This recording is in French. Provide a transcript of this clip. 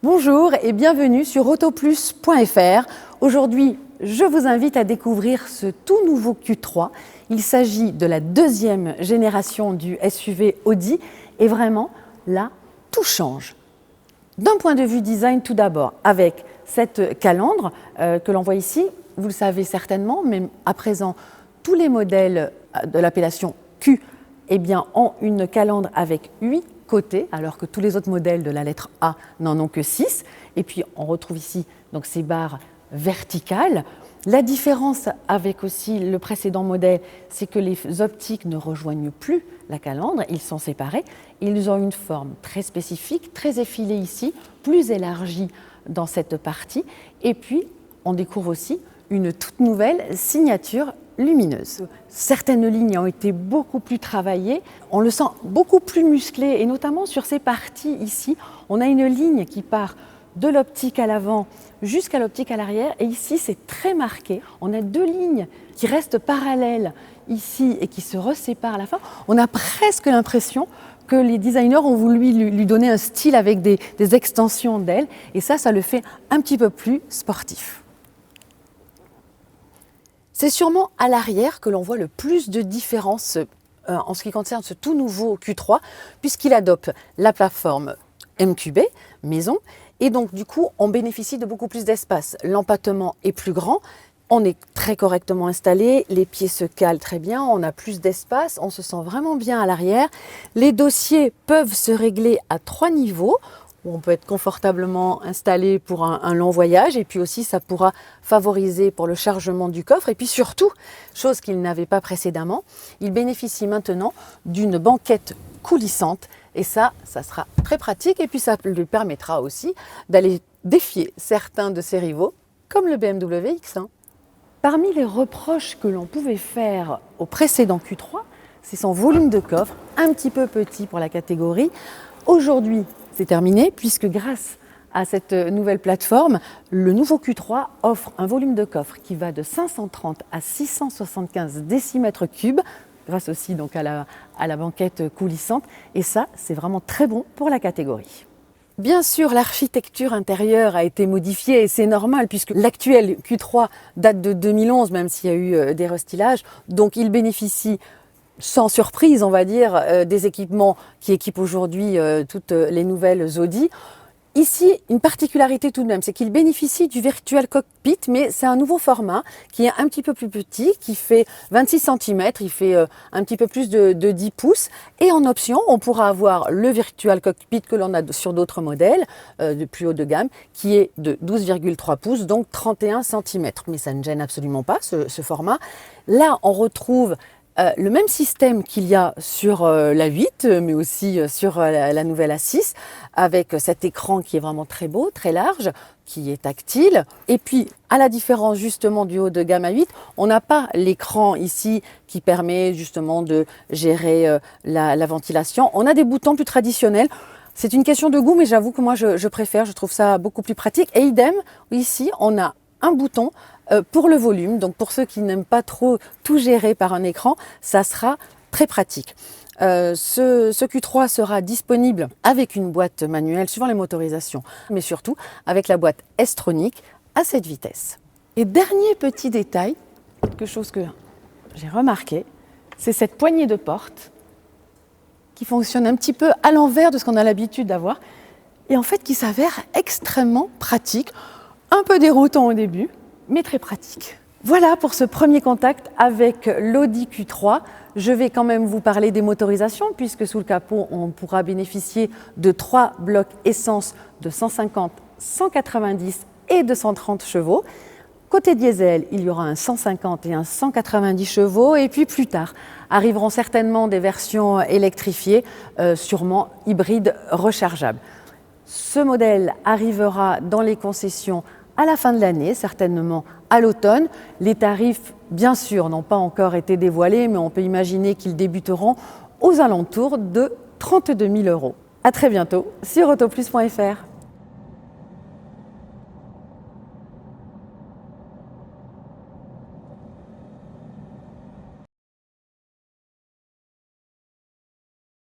Bonjour et bienvenue sur autoplus.fr. Aujourd'hui, je vous invite à découvrir ce tout nouveau Q3. Il s'agit de la deuxième génération du SUV Audi et vraiment, là, tout change. D'un point de vue design, tout d'abord, avec cette calandre que l'on voit ici, vous le savez certainement, mais à présent, tous les modèles de l'appellation Q ont une calandre avec 8 côtés, alors que tous les autres modèles de la lettre A n'en ont que 6. Et puis, on retrouve ici donc, ces barres verticales. La différence avec aussi le précédent modèle, c'est que les optiques ne rejoignent plus la calandre, ils sont séparés. Ils ont une forme très spécifique, très effilée ici, plus élargie dans cette partie. Et puis, on découvre aussi une toute nouvelle signature lumineuse. Certaines lignes ont été beaucoup plus travaillées, on le sent beaucoup plus musclé et notamment sur ces parties ici, on a une ligne qui part de l'optique à l'avant jusqu'à l'optique à l'arrière et ici c'est très marqué. On a deux lignes qui restent parallèles ici et qui se reséparent à la fin. On a presque l'impression que les designers ont voulu lui donner un style avec des extensions d'ailes et ça le fait un petit peu plus sportif. C'est sûrement à l'arrière que l'on voit le plus de différences en ce qui concerne ce tout nouveau Q3, puisqu'il adopte la plateforme MQB, maison, et donc du coup on bénéficie de beaucoup plus d'espace. L'empattement est plus grand, on est très correctement installé, les pieds se calent très bien, on a plus d'espace, on se sent vraiment bien à l'arrière. Les dossiers peuvent se régler à 3 niveaux, où on peut être confortablement installé pour un long voyage et puis aussi ça pourra favoriser pour le chargement du coffre et puis surtout, chose qu'il n'avait pas précédemment, il bénéficie maintenant d'une banquette coulissante et ça sera très pratique et puis ça lui permettra aussi d'aller défier certains de ses rivaux comme le BMW X1. Parmi les reproches que l'on pouvait faire au précédent Q3, c'est son volume de coffre, un petit peu petit pour la catégorie. Aujourd'hui, c'est terminé puisque grâce à cette nouvelle plateforme, le nouveau Q3 offre un volume de coffre qui va de 530 à 675 décimètres cubes, grâce aussi donc à la banquette coulissante. Et ça, c'est vraiment très bon pour la catégorie. Bien sûr, l'architecture intérieure a été modifiée et c'est normal puisque l'actuel Q3 date de 2011, même s'il y a eu des restylages. Donc il bénéficie sans surprise, on va dire, des équipements qui équipent aujourd'hui toutes les nouvelles Audi. Ici, une particularité tout de même, c'est qu'il bénéficie du Virtual Cockpit, mais c'est un nouveau format qui est un petit peu plus petit, qui fait 26 cm, il fait un petit peu plus de 10 pouces. Et en option, on pourra avoir le Virtual Cockpit que l'on a sur d'autres modèles de plus haut de gamme, qui est de 12,3 pouces, donc 31 cm. Mais ça ne gêne absolument pas, ce format. Là, on retrouve le même système qu'il y a sur la 8, mais aussi sur la nouvelle A6, avec cet écran qui est vraiment très beau, très large, qui est tactile. Et puis, à la différence justement du haut de gamme A8, on n'a pas l'écran ici qui permet justement de gérer la ventilation. On a des boutons plus traditionnels. C'est une question de goût, mais j'avoue que moi je préfère, je trouve ça beaucoup plus pratique. Et idem, ici, on a un bouton pour le volume, donc pour ceux qui n'aiment pas trop tout gérer par un écran, ça sera très pratique. Ce Q3 sera disponible avec une boîte manuelle suivant les motorisations, mais surtout avec la boîte S-Tronic à 7 vitesses. Et dernier petit détail, quelque chose que j'ai remarqué, c'est cette poignée de porte qui fonctionne un petit peu à l'envers de ce qu'on a l'habitude d'avoir et en fait qui s'avère extrêmement pratique, un peu déroutant au début, mais très pratique. Voilà pour ce premier contact avec l'Audi Q3. Je vais quand même vous parler des motorisations puisque sous le capot, on pourra bénéficier de 3 blocs essence de 150, 190 et 230 chevaux. Côté diesel, il y aura un 150 et un 190 chevaux et puis plus tard arriveront certainement des versions électrifiées, sûrement hybrides rechargeables. Ce modèle arrivera dans les concessions à la fin de l'année, certainement à l'automne. Les tarifs, bien sûr, n'ont pas encore été dévoilés, mais on peut imaginer qu'ils débuteront aux alentours de 32 000 €. À très bientôt sur autoplus.fr.